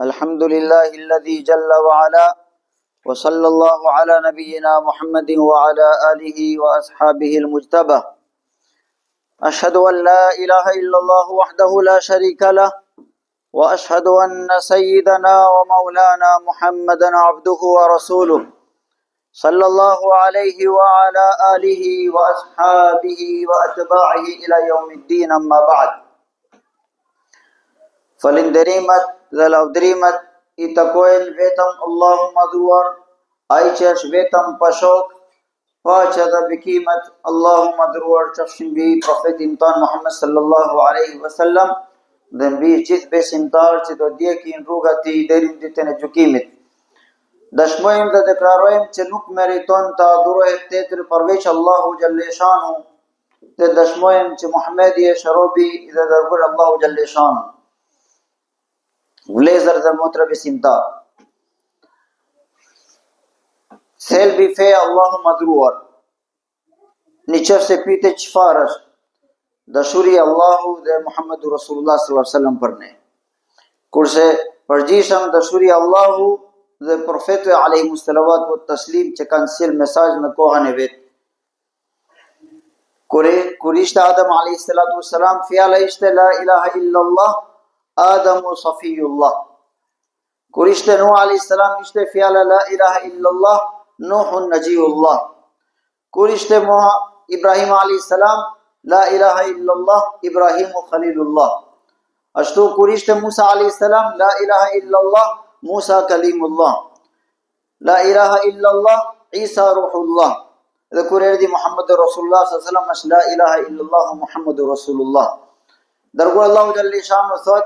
الحمد لله الذي جل وعلا وصلى الله على نبينا محمد وعلى آله وأصحابه المجتبى. أشهد أن لا إله إلا الله وحده لا شريك له، وأشهد أن سيدنا ومولانا محمدا عبده ورسوله صلى الله عليه وعلى آله وأصحابه وأتباعه إلى يوم الدين. أما بعد، فلندريمت dhe lavdrimet I takojnë vetëm Allahu madhruar, ai që është vetëm pashok, paqja dhe bekimet Allahu madhruar qofshin mbi profetin tonë Muhammed sallallahu alaihi wasallam dhe mbi gjithë besimtarë që do ndjekin rruga e tij deri në ditën e gjykimit. Dëshmojmë dhe deklarojmë që nuk meriton të adhurohet tjetër përveç Allahu xhalleshanu, dhe dëshmojmë që Muhamedi është robi dhe dërguar Allahu xhalleshanu. Vlezër dhe motra besimtar, thelbi fe Allahu madhruar. Në qoftë se pyete çfarë është dashuria Allahu dhe Muhammedu Rasulullah sallallahu alaihi wasallam për ne, kurse përgjithshëm dashuria Allahu dhe profeti alayhi sallallahu wa taslim që kanë sjell mesazh në kohën e vet. Kur ishte Adam alayhi salatu wassalam, fjala ishte la ilaha illallah Adamu Safiyullah. Kur ishte Nuh alayhi salam, ishte fjala la ilaha illallah Nuhun Najiyullah. Kur ishte Ibrahim alayhi salam, la ilaha illallah Ibrahimu Khalilullah. Ashtu kur ishte Musa alayhi salam, la ilaha illallah Musa Kalimullah. La ilaha illallah Isa Ruhullah. Dhe kur erdhi Muhammedu Rasulullah sallallahu alaihi wasallam, është la ilaha illallah Muhammedu Rasulullah. Dërguar Allahu xhalleshanu thot,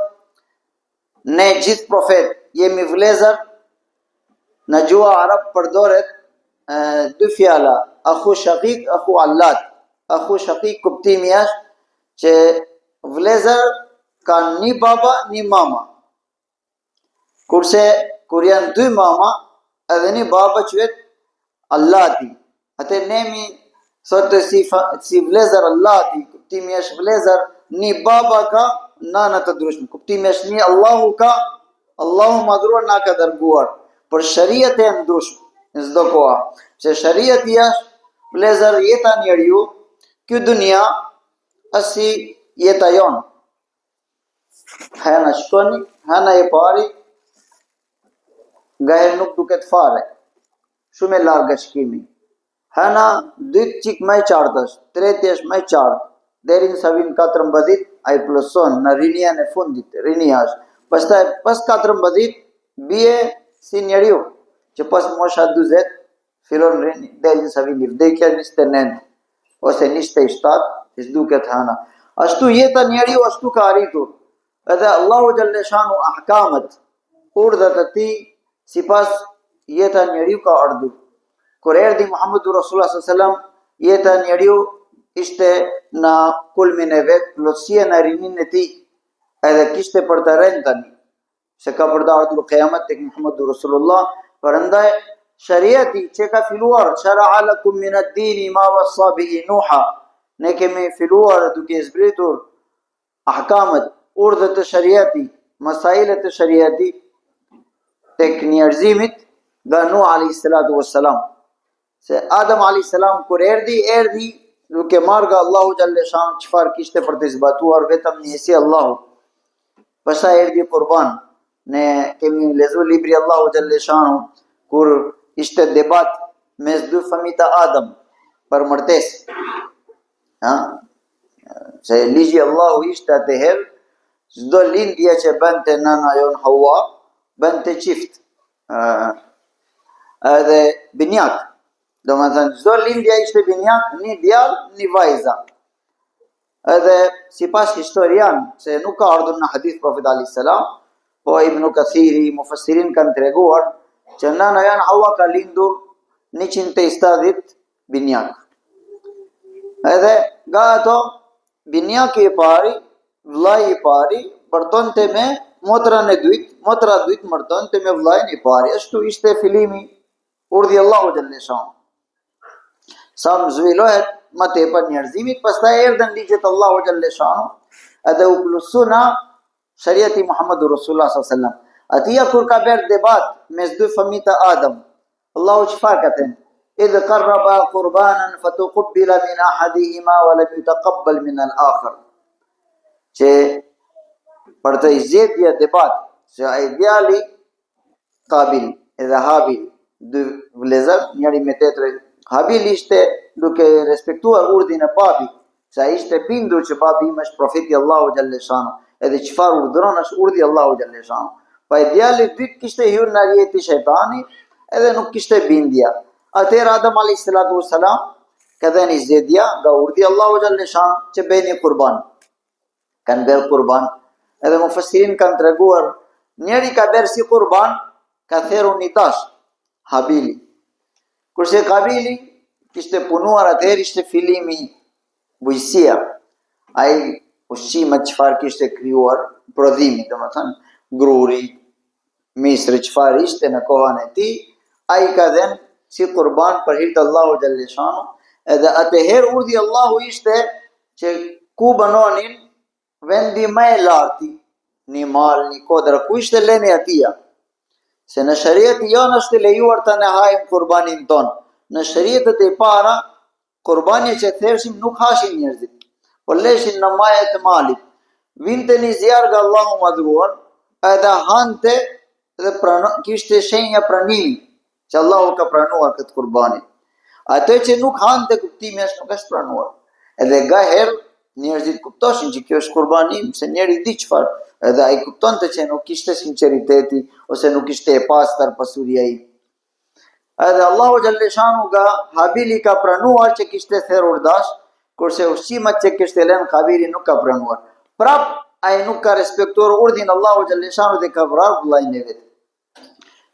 ne gjithë profet jemi vlezër. Në gjuha arab përdoret dy fjala, akhu shakik, akhu allat. Akhu shakik kuptimi është që vlezër kanë një baba, një mama. Kurse kur janë dy mama edhe një baba quhet allati. Atë nemi thotë si vlezër allati, kuptimi është vlezër një baba ka nana të ndryshme. Kuptimi është një Allahu ka, Allahu madhruar na ka dërguar për shariat e ndryshme në çdo kohë. Se shariati është vlezër jeta njeriu, ky dunia është si jeta jon. Hana shkoni, hana e pari, gaher nuk duket fare. Shumë e larg është shkimi. Hana dytë çik më e qartë është, treti është më e qartë. Deri në sa vin 14, ai pluson në rinien e fundit, rinia është. Pastaj pas 14 bie si njeriu, që pas mosha 40 fillon rini, deri në sa vin vdekja 29 ose 27, që duket hana. Ashtu jeta njeriu ashtu ka arritur. Edhe Allahu xhalleshanu ahkamet, urdhat e tij sipas jeta njeriu ka ardhur. Kur erdhi Muhammedu Rasulullah sallallahu alaihi wasallam, jeta njeriu ishte në kulmin e vet, plotësia në rinin e tij, edhe kishte për të rënë tani, se ka për të ardhur kiamet tek Muhammedu Rasulullah. Prandaj shariati që ka filluar, shara'a lakum min ad-dini ma wassa bihi Nuha, ne kemi filluar duke zbritur ahkamet, urdhët e shariati, masailet e shariati tek njerëzimit nga Nuh alayhi salatu wassalam. Se Adam alayhi salam kur erdhi duke marrë nga Allahu xhalleshanu çfarë kishte për të zbatuar, vetëm njësi Allahu. Pastaj erdhi kurban. Ne kemi lexuar libri Allahu xhalleshanu kur ishte debat mes dy fëmijë të Adam për martesë. Se ligji Allahu ishte atëherë, çdo lindje që bënte nëna jon Hawa, bënte çift. Edhe binjak. Do më thënë, çdo lindja ishte binjak, një djalë, një vajza. Edhe si pas historian, se nuk ka ardhur në hadith Profet a.s. Po Ibn Kathiri, mufassirin kanë treguar që nëna janë Hawa ka lindur 170 binjak. Edhe nga ato, binjaki i pari, vllai i pari, mërtonte me motrën e dytë, motra e dytë mërtonte me vllajin i pari. Ashtu ishte fillimi urdhi Allahu xhalleshanu. Sa më zhvillohet më tepër njerëzimit, pastaj erdhën ligjet Allahu xhalleshanu, edhe u plusuna shariati Muhammedu Rasulullah sallallahu alaihi wasallam. Atia kur ka bërë debat mes dy fëmijë të Adam, Allahu çfarë ka thënë? Idh qarraba qurbanan fatuqbila min ahadihima wa lam yutaqabbal min al-akhar. Që për të zgjedhje debat se ai djali Kabil edhe Habil, dy vëllezër, njëri me tjetrin. Habil ishte duke respektuar urdhin e babit, se ai ishte bindur që babi im është profeti Allahu xhallahu shanu, edhe çfarë urdhëron është urdhi Allahu xhallahu shanu. Pa e djali dytë kishte hyrë në rjeti shejtani, edhe nuk kishte bindja. Atëherë Adam alayhis salam ka dhënë zgjedhja nga urdhi Allahu xhallahu shanu që bëni kurban. Kanë bërë kurban, edhe mufassirin kanë treguar, njëri ka bërë si kurban, ka thërë një tash, Habili. Kurse Kabili kishte punuar atëherë ishte fillimi bujësia. Ai ushqimet çfarë kishte krijuar, prodhimi, domethënë gruri, misri çfarë ishte në kohën e tij, ai ka dhënë si kurban për hir të Allahu xhallahu shanu, edhe atëherë urdhi Allahu ishte që ku banonin vendi më i lartë, një mal, një kodra, ku ishte lënë atia. Se në shariat janë është lejuar të ne hajmë kurbanin tonë. Në shariatet e para, kurbani që thërshim nuk hashin njerëzit, por leshin në majet të malit. Vinte një zjarë nga Allahu madhruar, edhe hante dhe kishte shenja pranimi, që Allahu ka pranuar këtë kurbani. Atë që nuk hante kuptimi është nuk është pranuar. Edhe nga herë, njerëzit kuptoshin që kjo është kurbanim, se njeri di çfarë, edhe ai kuptonte që nuk kishte sinqeriteti ose nuk ishte e pastër pasuria i. Edhe Allahu xhallahu shanu nga Habili ka pranuar që kishte therrur dash, kurse ushqimet që kishte lënë Kabili nuk ka pranuar. Prap ai nuk ka respektuar urdhin Allahu xhallahu shanu dhe ka vrarë vllain e vet.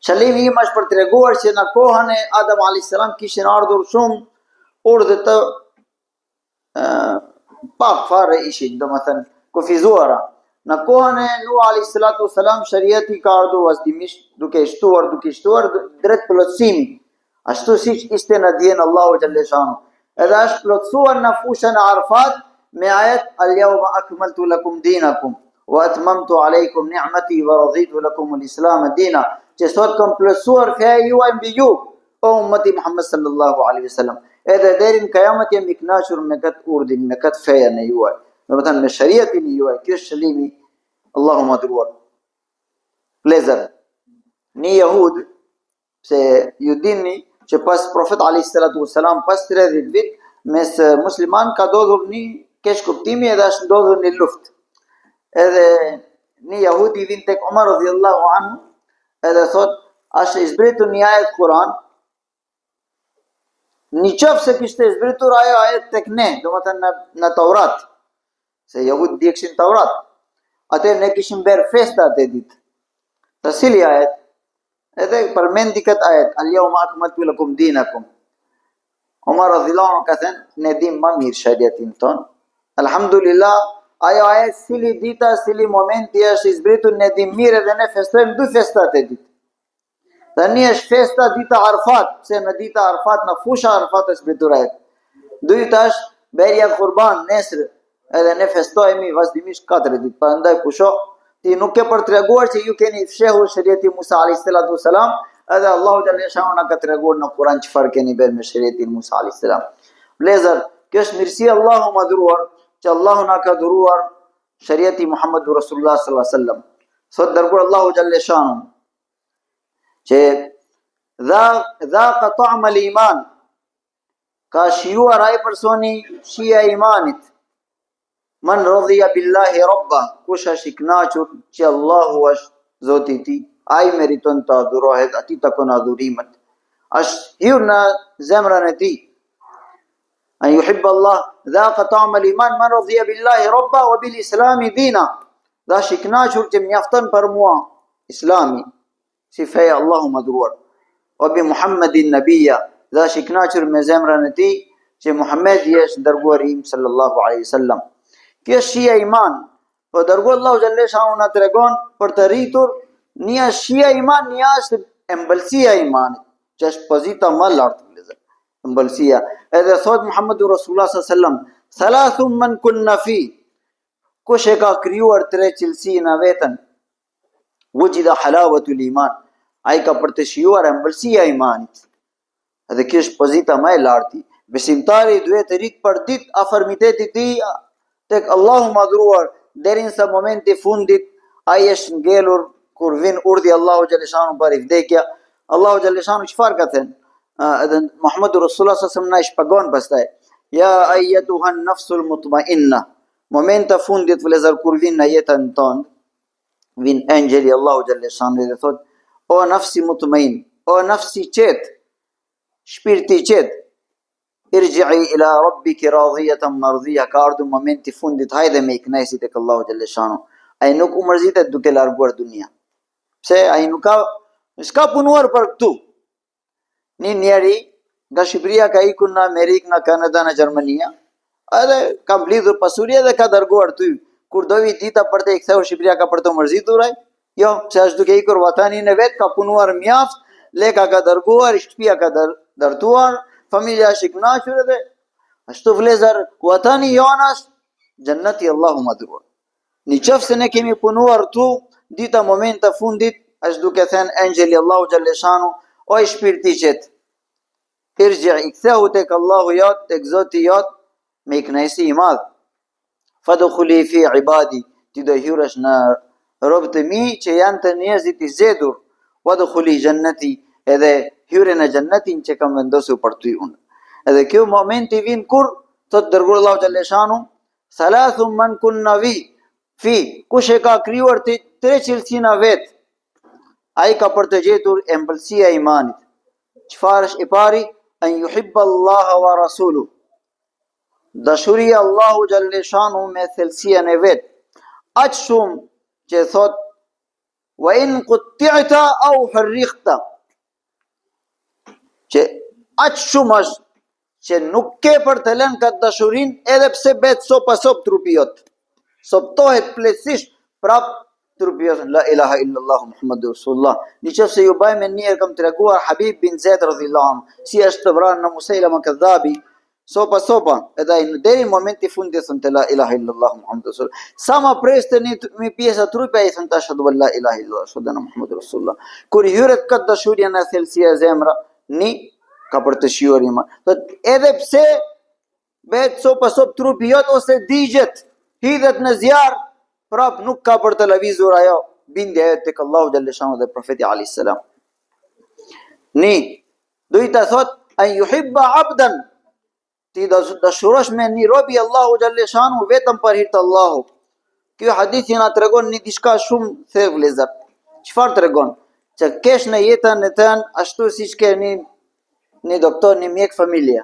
Qëllimi im është për treguar që në kohën e Adam alayhis salam kishin ardhur shumë urdhë të pak fare ishin, domethënë kufizuara. Në kohën e Nuh alayhis salam shariati ka ardhur vazhdimisht duke shtuar drejt plotësimi, ashtu siç ishte në dijen Allahu xhallahu shanu. Edhe është plotësuar në fushën e Arfat me ajet al-yawma akmaltu lakum dinakum wa atmamtu alaykum ni'mati wa raditu lakum al-islam dina. Që sot kam plotësuar feja juaj mbi ju, o ummeti Muhammed sallallahu alaihi wasallam. Edhe deri në kiamet jam i kënaqur me këtë urdhin, me këtë fejen e juaj. Domethënë me shariatin e juaj, kjo është qëllimi Allahu madhruar. Vëllezër, një jehud, se ju dini që pas profet alayhis salam pas 30 vit mes musliman ka ndodhur një keq kuptimi edhe është ndodhur një luftë. Edhe një jehud i vjen tek Umar radhiyallahu anhu, edhe thot, është zbritur një ajet Kur'an, një qoftë se kishte zbritur ajo ajet tek ne, domethënë në Taurat, se jehud djekshin Taurat, atëherë ne kishim bërë festa atë ditë. Të cili ajet? Edhe përmendi këtë ajet, al-yawma akmaltu lakum dinakum. Umar radhiyallahu anhu ka thënë, ne dim më mirë shariatin ton. Alhamdulillah, ajo ajet cili dita, cili momenti është zbritur, ne dim mirë dhe ne festojmë dy festa atë ditë. Tani është festa dita Arfat, se në dita Arfat, në fusha Arfat është zbritur ajet. Dyta është berja kurban, nesër, edhe ne festojmë vazhdimisht 4 ditë. Prandaj pusho, ti nuk ke për treguar që ju keni fshehur shariatin Musa alayhis salam, edhe Allahu xhallahu shanu na ka treguar në Kur'an çfarë keni bërë me shariatin Musa alayhis salam. Vëllezër, kjo është mirësi Allahu madhruar, që Allahu na ka dhuruar shariati Muhammedur Rasulullah sallallahu alaihi wasallam. Sot dërguar Allahu xhallahu shanu që dhaqa ta'ma al-iman, ka shijuar ai personi shija e imanit. Man radhiya billahi rabba, kush është i kënaqur që Allahu është Zoti i tij, ai meriton të adhurohet, atij takon adhurimet. Është hyrë në zemrën e tij. An yuhibba Allah, dhaqa ta'ma al-iman, man radhiya billahi rabba wa bil islami dina. Dhe është i kënaqur që mjafton për mua Islami, si feja Allahu madhruar. Wa bi Muhammedin nabiyya, dhe është i kënaqur me zemrën e tij që Muhamedi është dërguar im sallallahu alaihi wasallam. Kjo është shija iman, po dërguar Allahu xhallahu shanu na tregon për të rritur një shija iman, një është embëlsia e imanit, që është pozita më lartë vëllezër. Embëlsia. Edhe thot Muhammedur Rasulullah sallallahu alaihi wasallam, "Thalathun man kunna fi", kush e ka krijuar 3 cilësi në veten, wujida halawatul iman. Ai ka për të shijuar ëmbëlsia e imanit. Edhe kjo është pozita më e lartë. Besimtari duhet të rritë për ditë afërmiteti i tij tek Allahu madhruar deri në momenti i fundit. Ai është ngelur kur vin urdhi Allahu xhaleshanu për vdekja. Allahu xhaleshanu çfarë ka thënë? Edhe Muhammedu Rasulullah sallallahu alaihi wasallam na shpagon pastaj. Ja ayyatuhan nafsul mutmainna. Momenta fundit vëllezër kur vin në jetën tonë, vin engjeli Allahu xhaleshanu dhe thot: o nafsi mutmain, o nafsi qet, shpirti qet, irji'i ila rabbiki radhiyatan mardhiya. Ka ardhur momenti fundit, hajde me iknesi tek Allahu xhaleshanu. Ai nuk u mërzitet duke larguar dunia. Pse ai nuk s'ka punuar për këtu. Një njeri nga Shqipëria ka ikur në Amerikë, në Kanada, në Gjermania, edhe ka mblidhur pasuria dhe ka dërguar ty. Kur do vi dita për të kthehur Shqipëria ka për të mërzitur ai? Jo, pse është duke ikur vatanin e vet, ka punuar mjaft, leka ka dërguar, shtëpia ka dërtuar, familja është i kënaqur edhe ashtu vëllezër, vatani jonas xhennati Allahu madhruar. Në qoftë se ne kemi punuar tu, dita moment të fundit, është duke thënë engjeli Allahu xhaleshanu, o i shpirti qet, irji i kthehu tek Allahu jot, tek Zoti jot, me kënaqësi i madh. Fadkhuli fi ibadi, ti do hyresh në robët e mi që janë të njerëzit i zgjedhur. Wadkhuli jannati, edhe hyre në xhennetin që kam vendosur për ty unë. Edhe kjo momenti vin kur thot dërguar Allahu xhaleshanu, salathun man kunna fi, kush e ka krijuar ti 3 cilësina vet, ai ka për të gjetur ëmbëlsia e imanit. Çfarë është e pari? An yuhibba Allaha wa rasuluhu. Dashuria Allahu xhaleshanu me thelësinë e vet. Aq shumë që thot wa in qutti'ta aw hurriqta. Që aq shumë është që nuk ke për të lënë këtë dashurin edhe pse bet sopa sop trupi jot. Soptohet plotësisht prap trupi jot. La ilaha illallah Muhammadur Rasulullah. Nëse ju bëjmë një kam treguar Habib bin Zaid radhiyallahu anhu si është të vranë në Musailama kadhabi, sopa edhe ai deri në momentin fundit thonte la ilaha illallah Muhammadur Rasulullah. Sa më preste një pjesë e trupit ai thonte ashhadu an la ilaha illallah ashhadu anna Muhammadur Rasulullah. Kur hyret këtë dashuria në thelësia e zemra, ka për të shijuar iman. Edhe pse bet sopa sop trupi jot ose digjet, hidhet në zjarr, prap nuk ka për të lëvizur ajo bindja tek Allahu xhaleshanu dhe profeti alayhis salam. Duhet të thot an yuhibba abdan, ti dashurosh me një rob i Allahu xhaleshanu vetëm për hir të Allahut. Ky hadith na tregon një diçka shumë thellë vëllezër. Çfarë tregon? Që kesh në jetën e tën ashtu siç ke një doktor, një mjek familje.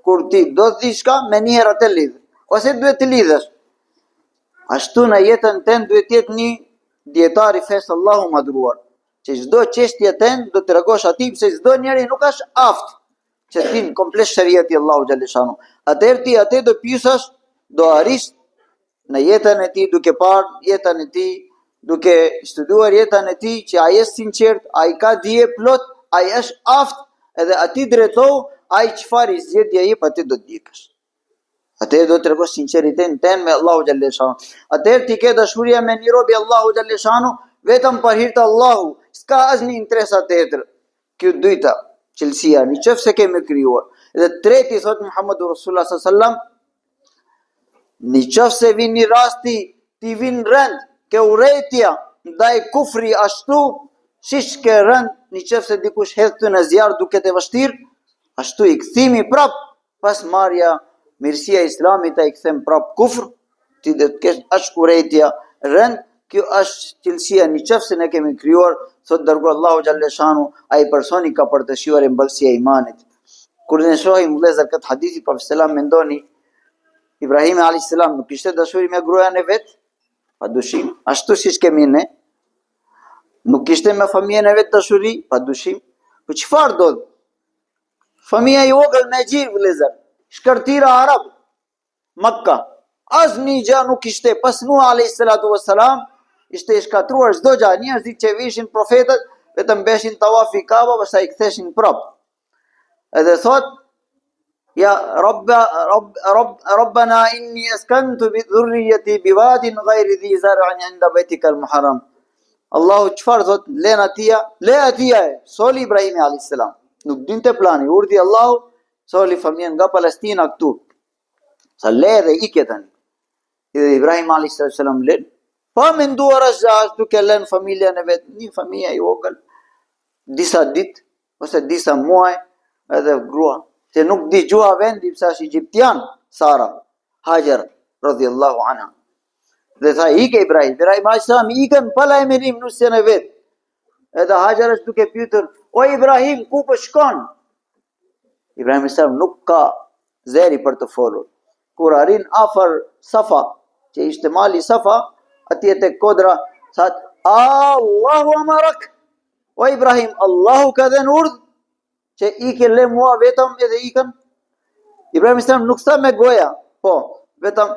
Kur ti do të diçka, me një herë të lidh, ose duhet të lidhesh. Ashtu në jetën tënde duhet të jetë një dietar i fesë Allahu madhruar, që çdo çështje tënde do të tregosh atij se çdo njeri nuk është aft që tin komplet shariati Allahu xhaleshanu. Atëherë ti atë do pyesesh, do arish në jetën e tij duke parë jetën e tij, duke studuar jetën e tij që ai është sinqert, ai ka dije plot, ai është aft, edhe ati drejtohu, ai çfarë zgjedhje jep atë do të dikësh. Atëherë do të tregosh sinqeritetin tënd me Allahu xhaleshanu. Atëherë ti ke dashuria me një rob i Allahu xhaleshanu vetëm për hir të Allahut, s'ka asnjë interes tjetër. Kjo dyta, cilësia, nëse kemi krijuar. Dhe treti thot Muhammedu Rasulullah sallallahu alaihi wasallam, nëse vin një rasti, ti vin rënd, ke urrëtia ndaj kufri ashtu, siç ke rënd, nëse dikush hedh ty në zjarr duke të vështirë, ashtu i kthimi prap pas marrja mirësia e Islamit, ai kthem prap kufr, ti do të kesh as urrëtia rënd. Kjo është cilësia nëse ne kemi krijuar, thot dërguar Allahu xhaleshanu, ai personi ka për të shijuar ëmbëlsia e imanit. Kur ne shohim vëllezër këtë hadithi profet selam mendoni Ibrahimi alayhis salam nuk kishte dashuri me gruajan e vet, padyshim, ashtu siç kemi ne. Nuk kishte me familjen e vet dashuri, padyshim. Po çfarë do? Familja e vogël me gjirë vëllezër, shkërtira arab, Makka. Asnjë gjë nuk kishte. Pas Nuh alayhis salatu wassalam, ishte i shkatruar çdo gjë. Njerëzit që vishin profetët, vetëm beshin tawafi Kaaba, pastaj i ktheshin prap. Edhe thot, ja Rabbana inni askantu bi dhurriyyati biwadin ghayri dhi zar'in 'inda baytika al-muharram. Allahu çfarë thot? Len atia, le atia e, soli Ibrahimi a.s. Nuk dinte plani, urdhi Allahu, soli familjen nga Palestina këtu. Sa le dhe ike tani. Dhe Ibrahim a.s. len, pa menduar asgjë duke lënë familjen e vet, një familje i vogël, disa ditë ose disa muaj edhe grua, se nuk dëgjua vendi pse është egjiptian, Sara, Hajar radhiyallahu anha. Dhe tha ike Ibrahim a.s. ikën pa lajmërim nusjen e vet. Edhe Hajar është duke pyetur, o Ibrahim, ku po shkon? Ibrahim a.s. nuk ka zeri për të folur. Kur arrin afër Safa, që ishte mali Safa, atje tek kodra, thot, Allahu amarak. O Ibrahim, Allahu ka dhënë urdhë që ike le mua vetëm edhe ikën. Ibrahim a.s. nuk tha me goja, po, vetëm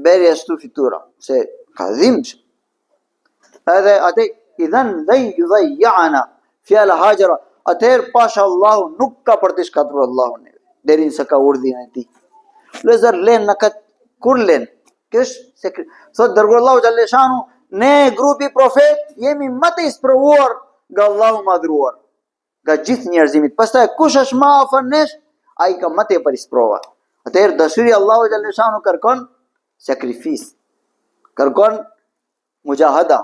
beri ashtu fitura, se ka dhimbsh. Edhe atë i dhan yudhayyana fjala Hajara, atëherë pasha Allahu nuk ka për të shkatruar Allahun deri sa ka urdhin e tij. Lezër len në këtë, kur len? Kështë, thot dërguar Allahu xhaleshanu, ne grupi profet jemi më të isprovuar nga Allahu madhruar, nga gjithë njerëzimit. Pastaj kush është më afër nesh, ai ka më tepër isprova. Atëherë dashuria Allahu xhaleshanu kërkon sakrifis, kërkon mujahada,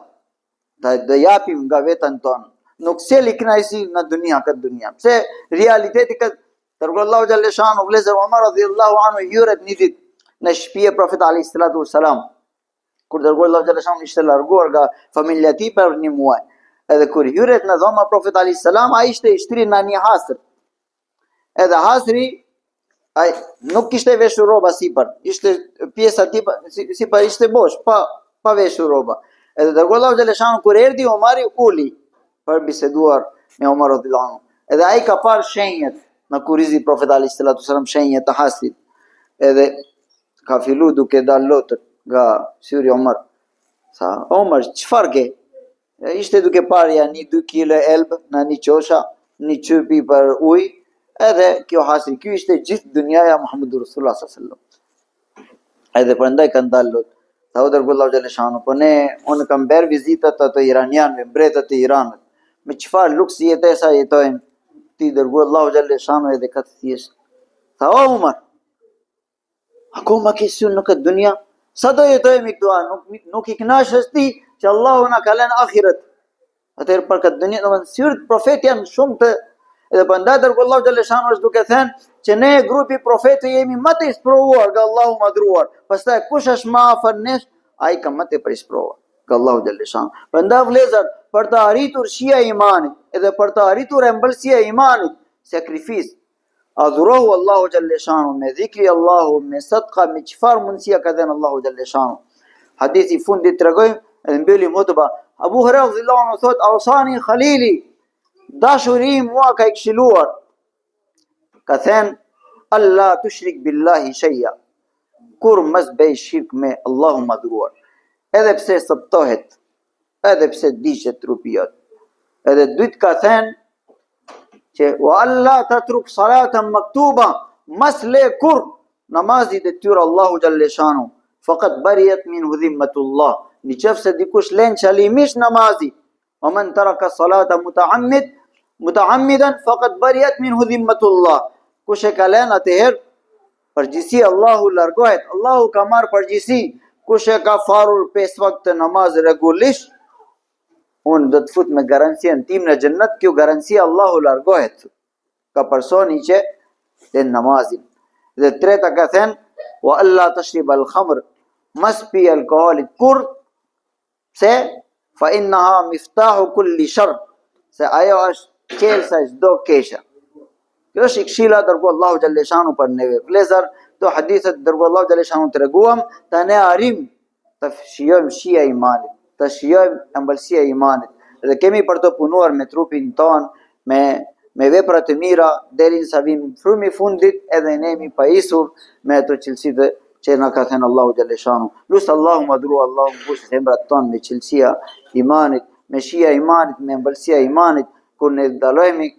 të japim nga vetën tonë. Nuk seli kënaqësi në dunia këtë dunia. Pse realiteti këtë dërguar Allahu xhaleshanu vlezër Omar radhiyallahu anhu hyret një ditë në shtëpi e Profetit alayhis salatu wassalam. Kur dërguar Allahu xhaleshanu ishte larguar nga familja e tij për një muaj. Edhe kur hyret në dhomë Profetit alayhis salam, ai ishte i shtrirë në një hasër. Edhe hasri ai nuk kishte veshur rroba sipër. Ishte pjesa sipër ishte bosh, pa veshur rroba. Edhe dërguar Allahu xhaleshanu kur erdhi Omari uli për biseduar me Omar radhiyallahu anhu. Edhe ai ka parë shenjat në kurizi Profet alayhis salatu wasalam, shenjat të hasrit. Edhe ka fillu duke dalë lotët nga syri Omar. Sa, Omar, çfarë ke? Ishte duke parja 1-2 kg elbë në një qosha, një qypi për ujë, edhe kjo hasri. Kjo ishte gjithë dunjaja Muhammedur Rasulullah sallallahu alaihi wasallam. Edhe prandaj kanë dalë lotë. Tha u dërguar Allahu xhaleshanu, po unë kam bërë vizitat të iranianëve, mbretët e Iranit. Me çfarë luksi jetesa jetojnë? Ti dërguar Allahu xhaleshanu edhe këtë thjesht. Tha o Umar, akoma ke synë në këtë dunia? Sa do jetojmë këtu? Nuk i kënaqesh ti që Allahu na ka lënë ahiret. Atëherë për këtë dunia, domethënë syrët profet janë shumë të, edhe prandaj dërguar Allahu xhaleshanu është duke thënë që ne grupi profetë jemi më të isprovuar nga Allahu madhruar. Pastaj kush është më afër nesh, ai ka më të isprovuar nga Allahu xhaleshanu. Prandaj vëllezër, për të arritur shija e imanit, edhe për të arritur embëlsia e imanit, sakrifis, adhurohu Allahu xhaleshanu me dhikri Allahu, me sadqa, me çfarë mundësia ka dhënë Allahu xhaleshanu. Hadithi fundit tregojmë edhe mbyllim hutba. Abu Huraira radhiyallahu anhu thot, "Ausani Khalili, dashuri mua ka këshilluar." Ka thënë, "Allah tushrik billahi shay'a." Kur mos bëj shirk me Allahun madhruar. Edhe pse sëptohet, edhe pse diqet trupi jot. Edhe dytë ka thënë që wa Allah tatruk salatan maktuba, mas le kur namazit e tyre Allahu xhaleshanu, faqat bariyat minhu dhimmatullah. Në qoftë se dikush lën qalimisht namazi, wa man taraka salata mutaammidan faqat bariyat minhu dhimmatullah. Kush e ka lënë atëherë përgjithësi Allahu largohet. Allahu ka marrë përgjithësi. Kush e ka farur 5 vakte namaz rregullisht, unë do të fut me garancien tim në xhennet, kjo garancia Allahu largohet. Ka personi që lën namazin. Dhe treta ka thënë, wa alla tashrib al-khamr, mas pi alkoolit kur, se fa innaha miftahu kulli shar, se ajo është qelsa çdo keqe. Kjo është këshilla dërguar Allahu xhaleshanu për neve. Vlezër, këto hadithet dërguar Allahu xhaleshanu treguam, ta ne arrim të shijojmë shija e imanit, të shijojmë embëlsia e imanit. Dhe kemi për të punuar me trupin ton, me vepra të mira, deri sa vim frymi fundit, edhe ne jemi pajisur me ato cilësitë që na ka thënë Allahu xhaleshanu. Lusë Allahu madhru, Allahu mbush zemrat ton me cilësia imanit, me shija e imanit, me embëlsia e imanit, kur ne dalojmë